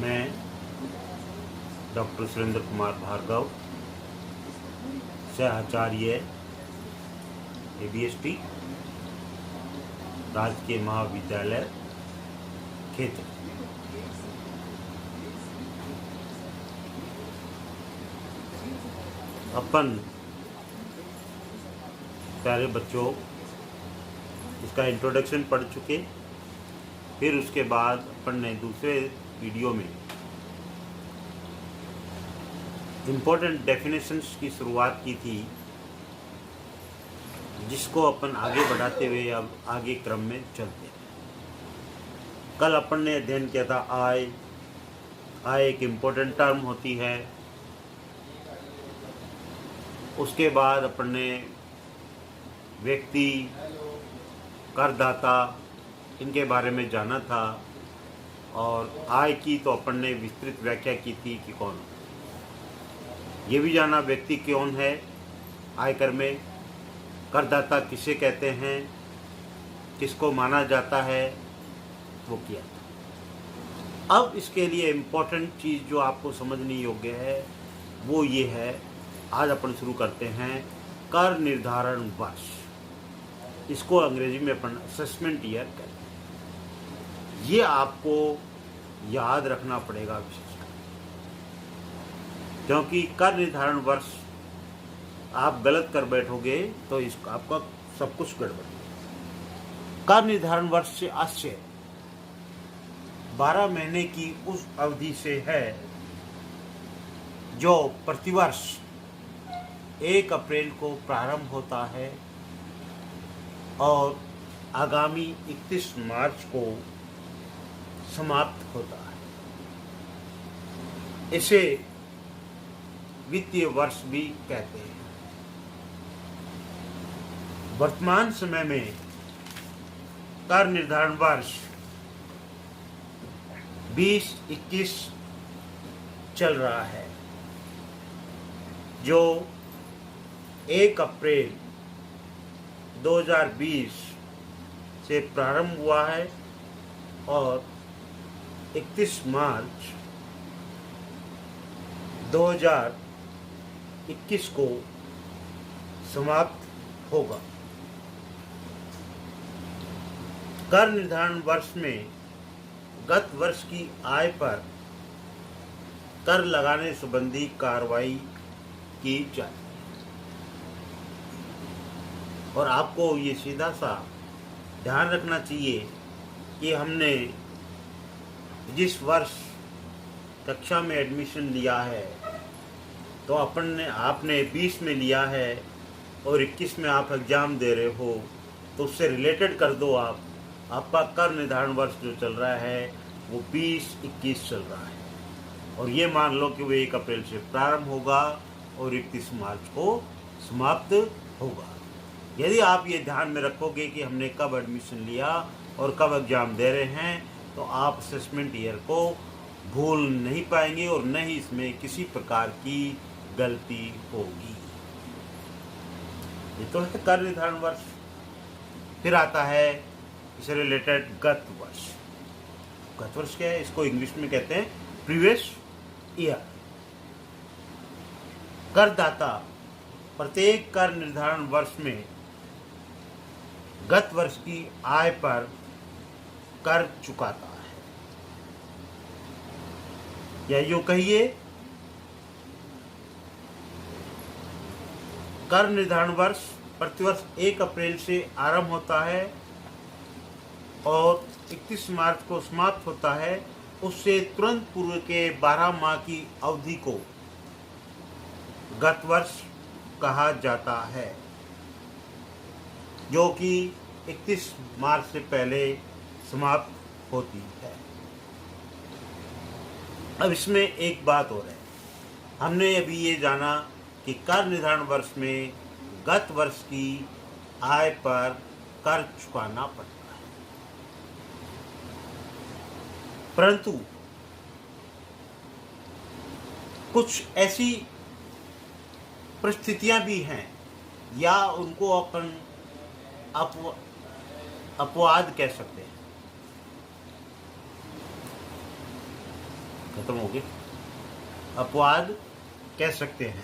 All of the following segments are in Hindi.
मैं डॉक्टर सुरेंद्र कुमार भार्गव, सहआचार्य ABST राजकीय महाविद्यालय क्षेत्र। अपन प्यारे बच्चों इसका इंट्रोडक्शन पढ़ चुके। फिर उसके बाद अपन ने दूसरे वीडियो में इम्पोर्टेंट डेफिनेशंस की शुरुआत की थी, जिसको अपन आगे बढ़ाते हुए अब आगे क्रम में चलते हैं। कल अपन ने अध्ययन किया था आय एक इम्पोर्टेंट टर्म होती है। उसके बाद अपन ने व्यक्ति, करदाता, इनके बारे में जाना था। और आय की तो अपन ने विस्तृत व्याख्या की थी कि कौन, ये भी जाना व्यक्ति कौन है आयकर में, करदाता किसे कहते हैं, किसको माना जाता है, वो किया था। अब इसके लिए इम्पोर्टेंट चीज़ जो आपको समझनी योग्य है वो ये है। आज अपन शुरू करते हैं कर निर्धारण वर्ष। इसको अंग्रेजी में अपन असेसमेंट ईयर कहते हैं। ये आपको याद रखना पड़ेगा विशेषकर, क्योंकि कर निर्धारण वर्ष आप गलत कर बैठोगे तो इसका आपका सब कुछ गड़बड़। कर निर्धारण वर्ष से आशय 12 महीने की उस अवधि से है जो प्रतिवर्ष 1 अप्रैल को प्रारंभ होता है और आगामी 31 मार्च को समाप्त होता है। इसे वित्तीय वर्ष भी कहते हैं। वर्तमान समय में कर निर्धारण वर्ष 2021 चल रहा है, जो 1 अप्रैल 2020 से प्रारंभ हुआ है और 31 मार्च 2021 को समाप्त होगा। कर निर्धारण वर्ष में गत वर्ष की आय पर कर लगाने संबंधी कार्रवाई की जाती है। और आपको ये सीधा सा ध्यान रखना चाहिए कि हमने जिस वर्ष कक्षा में एडमिशन लिया है तो आपने 20 में लिया है और 21 में आप एग्ज़ाम दे रहे हो, तो उससे रिलेटेड कर दो। आपका कर निर्धारण वर्ष जो चल रहा है वो 2021 चल रहा है और ये मान लो कि वो 1 अप्रैल से प्रारंभ होगा और 31 मार्च को समाप्त होगा। यदि आप ये ध्यान में रखोगे कि हमने कब एडमिशन लिया और कब एग्ज़ाम दे रहे हैं, तो आप असेसमेंट ईयर को भूल नहीं पाएंगे और न ही इसमें किसी प्रकार की गलती होगी। ये तो है कर निर्धारण वर्ष। फिर आता है इससे रिलेटेड गत वर्ष। गत वर्ष क्या है? इसको इंग्लिश में कहते हैं प्रीवियस ईयर। करदाता प्रत्येक कर निर्धारण वर्ष में गत वर्ष की आय पर कर चुकाता है, या यूं कहिए कर निर्धारण वर्ष प्रतिवर्ष 1 अप्रैल से आरंभ होता है और 31 मार्च को समाप्त होता है। उससे तुरंत पूर्व के 12 माह की अवधि को गत वर्ष कहा जाता है, जो कि 31 मार्च से पहले समाप्त होती है। अब इसमें एक बात और है। हमने अभी ये जाना कि कर निर्धारण वर्ष में गत वर्ष की आय पर कर चुकाना पड़ता है, परंतु कुछ ऐसी परिस्थितियां भी हैं, या उनको अपन अपवाद कह सकते हैं। खत्म हो गए, अपवाद कह सकते हैं,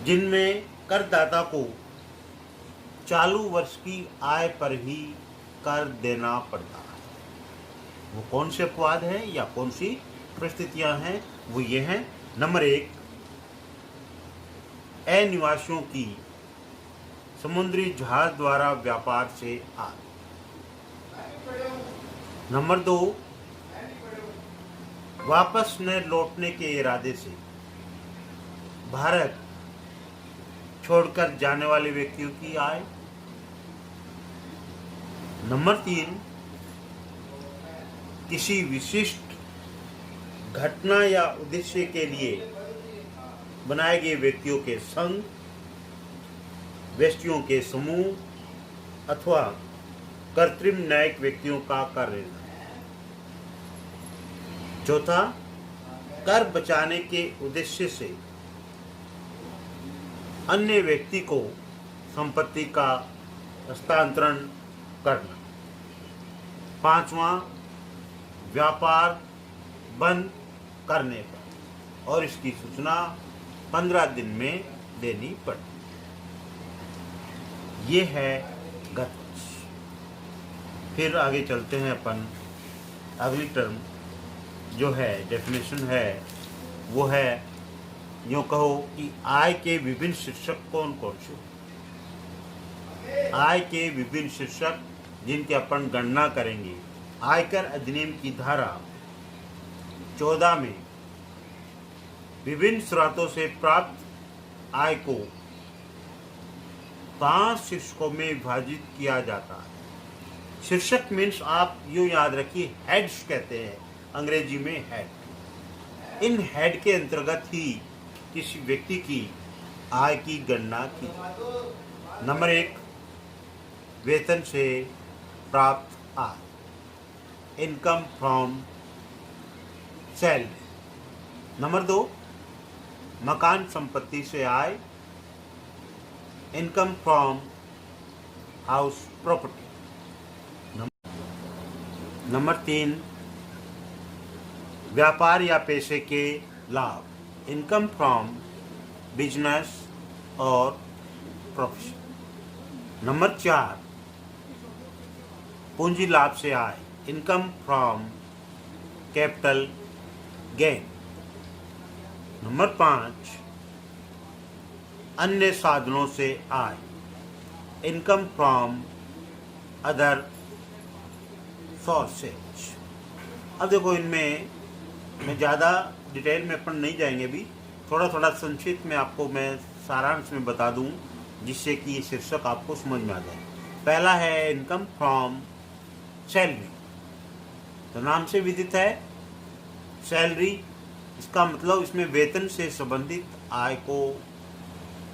जिनमें करदाता को चालू वर्ष की आय पर ही कर देना पड़ता है। वो कौन से अपवाद हैं या कौन सी परिस्थितियां हैं? वो ये हैं। नंबर 1, अनिवासियों की समुद्री जहाज द्वारा व्यापार से आय। नंबर 2, वापस न लौटने के इरादे से भारत छोड़कर जाने वाले व्यक्तियों की आय। नंबर 3, किसी विशिष्ट घटना या उद्देश्य के लिए बनाए गए व्यक्तियों के संघ, व्यक्तियों के समूह अथवा कृत्रिम न्यायिक व्यक्तियों का कर लेना। चौथा, कर बचाने के उद्देश्य से अन्य व्यक्ति को संपत्ति का हस्तांतरण करना। पांचवा, व्यापार बंद करने पर और इसकी सूचना 15 दिन में देनी पड़ती। ये है गत वर्ष। फिर आगे चलते हैं अपन। अगली टर्म जो है, डेफिनेशन है, वो है, यूँ कहो कि आय के विभिन्न शीर्षक कौन कौन से? आय के विभिन्न शीर्षक जिनकी अपन गणना करेंगे। आयकर अधिनियम की धारा 14 में विभिन्न स्रोतों से प्राप्त आय को 5 शीर्षकों में विभाजित किया जाता है। शीर्षक मीन्स आप यूँ याद रखिए, हेड्स कहते हैं अंग्रेजी में, हेड। इन हेड के अंतर्गत ही किसी व्यक्ति की आय की गणना की। नंबर 1, वेतन से प्राप्त आय, इनकम फ्रॉम सैलरी। नंबर 2, मकान संपत्ति से आय, income from house property. Number 3, व्यापार या पेशे के लाभ, इनकम फ्रॉम बिजनेस और प्रोफेशन। नंबर 4, पूंजी लाभ से आय, income from capital gain. Number 5, अन्य साधनों से आय, इनकम फ्रॉम अदर सोर्सेज। अब देखो, इनमें मैं ज़्यादा डिटेल में अपन नहीं जाएंगे अभी, थोड़ा थोड़ा संक्षिप्त में आपको मैं सारांश में बता दूं, जिससे कि ये शीर्षक आपको समझ में आ जाए। पहला है इनकम फ्रॉम सैलरी, तो नाम से विदित है सैलरी, इसका मतलब इसमें वेतन से संबंधित आय को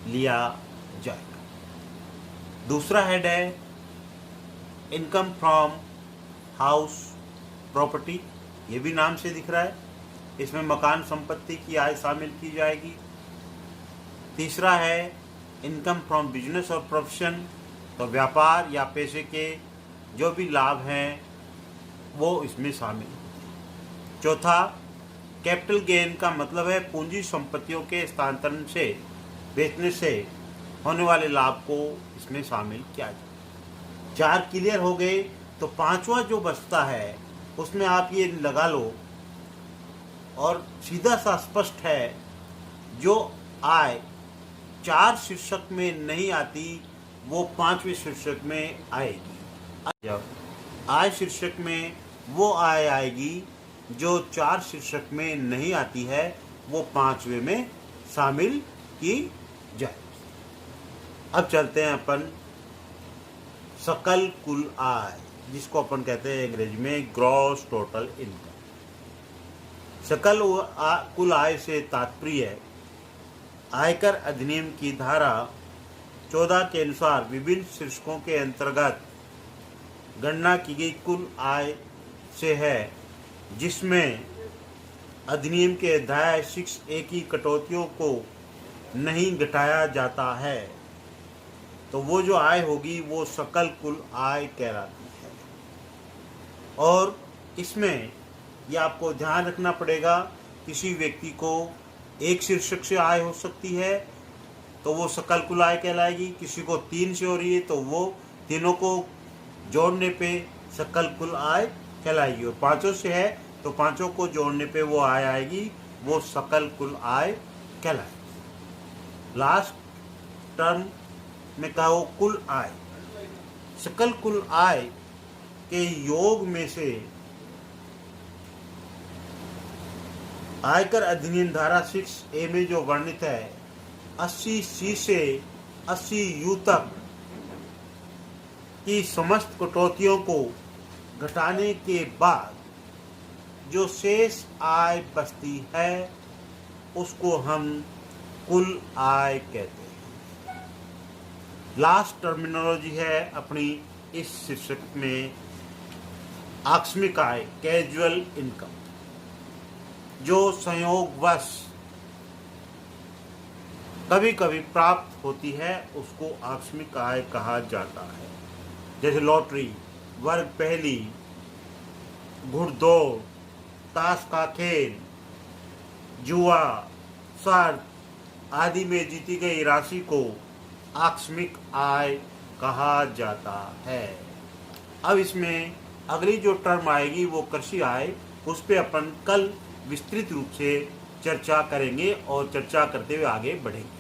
लिया जाएगा। दूसरा हेड है इनकम फ्रॉम हाउस प्रॉपर्टी, ये भी नाम से दिख रहा है, इसमें मकान संपत्ति की आय शामिल की जाएगी। तीसरा है इनकम फ्रॉम बिजनेस और प्रोफेशन, तो व्यापार या पेशे के जो भी लाभ हैं वो इसमें शामिल। चौथा, कैपिटल गेन का मतलब है पूंजी संपत्तियों के हस्तांतरण से, बेचने से होने वाले लाभ को इसमें शामिल किया जाए। 4 क्लियर हो गए, तो 5वां जो बचता है उसमें आप ये लगा लो, और सीधा सा स्पष्ट है, जो आय 4 शीर्षक में नहीं आती वो 5वें शीर्षक में आएगी। जब आय शीर्षक में वो आय आएगी जो 4 शीर्षक में नहीं आती है, वो 5वें में शामिल की जाएगी। अब चलते हैं अपन सकल कुल आय, जिसको अपन कहते हैं अंग्रेजी में ग्रॉस टोटल इनकम। सकल कुल आय से तात्पर्य आयकर अधिनियम की धारा 14 के अनुसार विभिन्न शीर्षकों के अंतर्गत गणना की गई कुल आय से है, जिसमें अधिनियम के अध्याय 6A की कटौतियों को नहीं घटाया जाता है, तो वो जो आय होगी वो सकल कुल आय कहलाती है। और इसमें ये आपको ध्यान रखना पड़ेगा। किसी व्यक्ति को एक शीर्षक से आय हो सकती है तो वो सकल कुल आय कहलाएगी, किसी को 3 से हो रही है तो वो तीनों को जोड़ने पे सकल कुल आय कहलाएगी, और 5 से है तो 5 को जोड़ने पे वो आय आएगी, वो सकल कुल आय कहलाएगी। लास्ट टर्म में कहा वो कुल आय, सकल कुल आय के योग में से आयकर अधिनियम धारा 6A में जो वर्णित है 80C से 80U तक की समस्त कटौतियों को घटाने के बाद जो शेष आय बचती है उसको हम कुल आय कहते हैं। लास्ट टर्मिनोलॉजी है अपनी इस शीर्षक में आकस्मिक आय, कैजुअल इनकम, जो संयोगवश कभी कभी प्राप्त होती है उसको आकस्मिक आय कहा जाता है। जैसे लॉटरी, वर्ग पहली, घुड़दौड़, ताश का खेल, जुआ, शर्त आदि में जीती गई राशि को आकस्मिक आय कहा जाता है। अब इसमें अगली जो टर्म आएगी वो कृषि आय, उस पे अपन कल विस्तृत रूप से चर्चा करेंगे और चर्चा करते हुए आगे बढ़ेंगे।